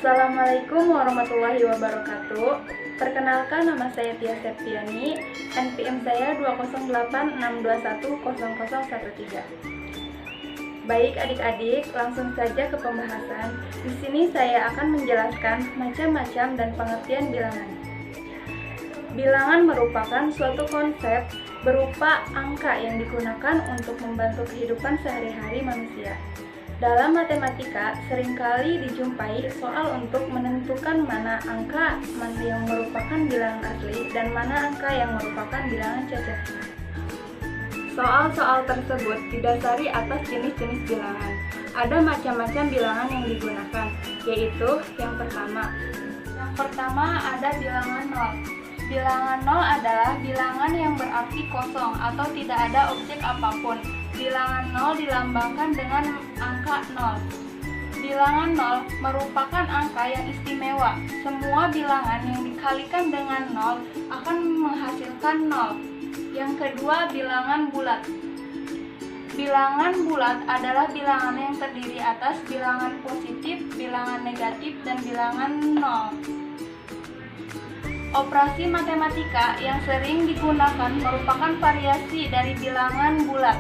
Assalamualaikum warahmatullahi wabarakatuh. Perkenalkan, nama saya Tia Septiani, NPM saya 20862100013. Baik adik-adik, langsung saja ke pembahasan. Di sini saya akan menjelaskan macam-macam dan pengertian bilangan. Bilangan merupakan suatu konsep berupa angka yang digunakan untuk membantu kehidupan sehari-hari manusia. Dalam matematika, seringkali dijumpai soal untuk menentukan mana angka yang merupakan bilangan asli dan mana angka yang merupakan bilangan cacat. Soal-soal tersebut didasari atas jenis-jenis bilangan. Ada macam-macam bilangan yang digunakan, yaitu yang pertama ada bilangan nol. Bilangan nol adalah bilangan yang berarti kosong atau tidak ada objek apapun. Bilangan nol dilambangkan dengan angka 0. Bilangan nol merupakan angka yang istimewa. Semua bilangan yang dikalikan dengan 0 akan menghasilkan 0. Yang kedua, bilangan bulat. Bilangan bulat adalah bilangan yang terdiri atas bilangan positif, bilangan negatif, dan bilangan 0. Operasi matematika yang sering digunakan merupakan variasi dari bilangan bulat.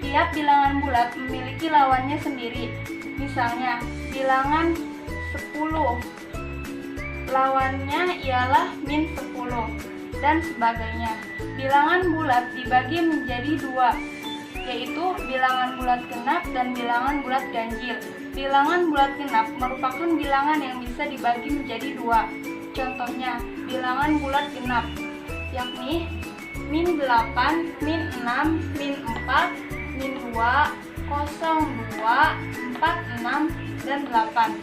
Setiap bilangan bulat memiliki lawannya sendiri. Misalnya, bilangan 10, lawannya ialah min 10, dan sebagainya. Bilangan bulat dibagi menjadi dua, yaitu bilangan bulat genap dan bilangan bulat ganjil. Bilangan bulat genap merupakan bilangan yang bisa dibagi menjadi dua. Contohnya, bilangan bulat genap, yakni min 8, min 6, min 4, min 2, 0, 2, 4, 6, dan 8.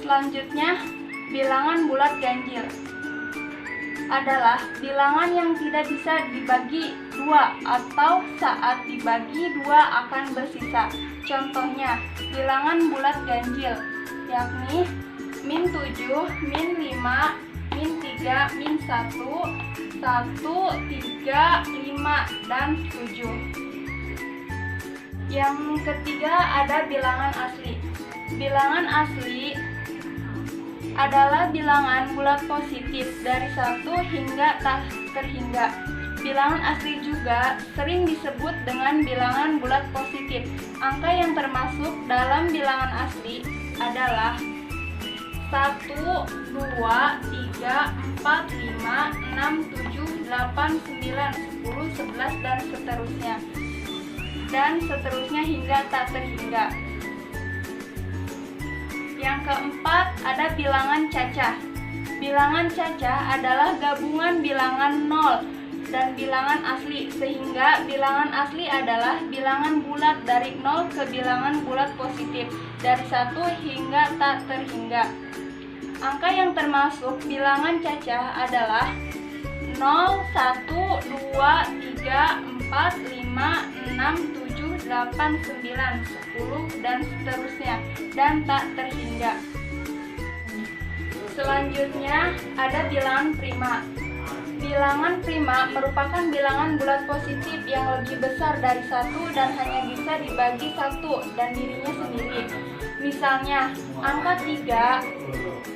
Selanjutnya, bilangan bulat ganjil adalah bilangan yang tidak bisa dibagi dua atau saat dibagi dua akan bersisa. Contohnya, bilangan bulat ganjil, yakni min 7, min 5, min 3, min 1, 1, 3, 5, dan 7. Yang ketiga ada bilangan asli. Bilangan asli adalah bilangan bulat positif dari 1 hingga tak terhingga. Bilangan asli juga sering disebut dengan bilangan bulat positif. Angka yang termasuk dalam bilangan asli adalah 1, 2, 3, 4, 5, 6, 7, 8, 9, 10, 11, dan seterusnya. Dan seterusnya hingga tak terhingga. Yang keempat ada bilangan cacah. Bilangan cacah adalah gabungan bilangan 0 dan bilangan asli, sehingga bilangan asli adalah bilangan bulat dari 0 ke bilangan bulat positif dari 1 hingga tak terhingga. Angka yang termasuk bilangan cacah adalah 0, 1, 2, 3, 4, 5, 6, 7, 8, 9, 10, dan seterusnya, dan tak terhingga. Selanjutnya ada bilangan prima. Bilangan prima merupakan bilangan bulat positif yang lebih besar dari 1 dan hanya bisa dibagi 1 dan dirinya sendiri. Misalnya, angka 3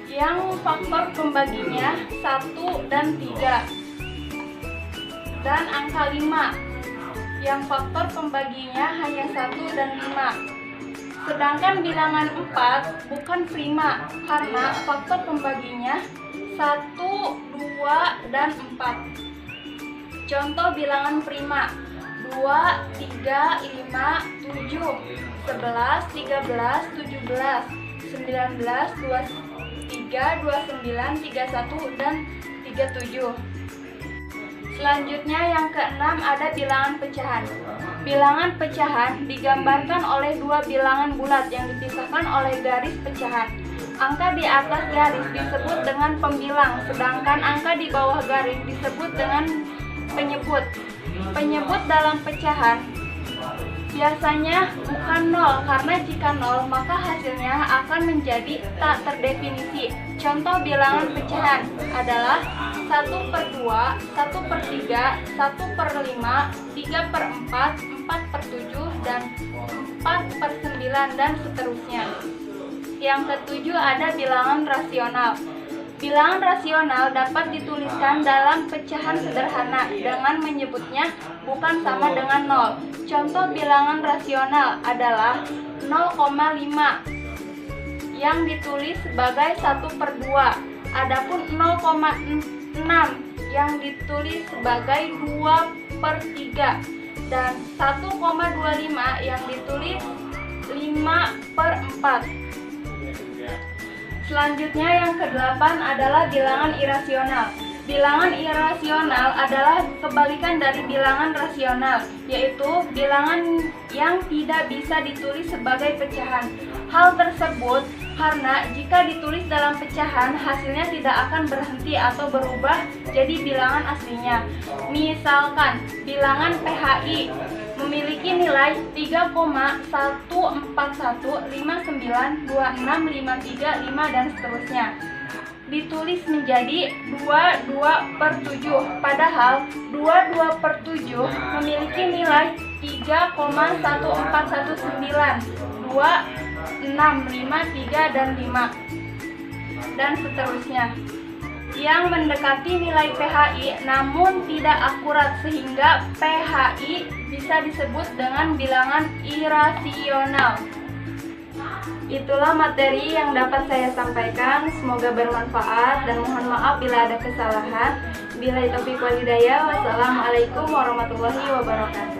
yang faktor pembaginya 1 dan 3, dan angka 5 yang faktor pembaginya hanya 1 dan 5. Sedangkan bilangan 4 bukan prima karena faktor pembaginya 1, 2, dan 4. Contoh bilangan prima: 2, 3, 5, 7, 11, 13, 17, 19, 23, 29, 31, dan 37. Selanjutnya yang keenam ada bilangan pecahan. Bilangan pecahan digambarkan oleh dua bilangan bulat yang dipisahkan oleh garis pecahan. Angka di atas garis disebut dengan pembilang, sedangkan angka di bawah garis disebut dengan penyebut. Penyebut dalam pecahan biasanya bukan 0, karena jika 0 maka hasilnya akan menjadi tak terdefinisi. Contoh bilangan pecahan adalah 1/2, 1/3, 1/5, 3/4, 4/7, dan 4/9, dan seterusnya. Yang ketujuh ada bilangan rasional. Bilangan rasional dapat dituliskan dalam pecahan sederhana dengan menyebutnya bukan sama dengan 0. Contoh bilangan rasional adalah 0,5 yang ditulis sebagai 1/2. Adapun 0,6 yang ditulis sebagai 2/3 dan 1,25 yang ditulis 5/4. Selanjutnya yang ke-8 adalah bilangan irasional. Bilangan irasional adalah kebalikan dari bilangan rasional, yaitu bilangan yang tidak bisa ditulis sebagai pecahan. Hal tersebut karena jika ditulis dalam pecahan, hasilnya tidak akan berhenti atau berubah jadi bilangan aslinya. Misalkan, bilangan PHI memiliki nilai 3,141592653 dan seterusnya. Ditulis menjadi 22/7, padahal 22/7 memiliki nilai 3,14192653 dan 5 dan seterusnya, yang mendekati nilai PHI namun tidak akurat sehingga PHI bisa disebut dengan bilangan irasional. Itulah materi yang dapat saya sampaikan, semoga bermanfaat dan mohon maaf bila ada kesalahan. Billahi taufiq wal hidayah. Wassalamualaikum warahmatullahi wabarakatuh.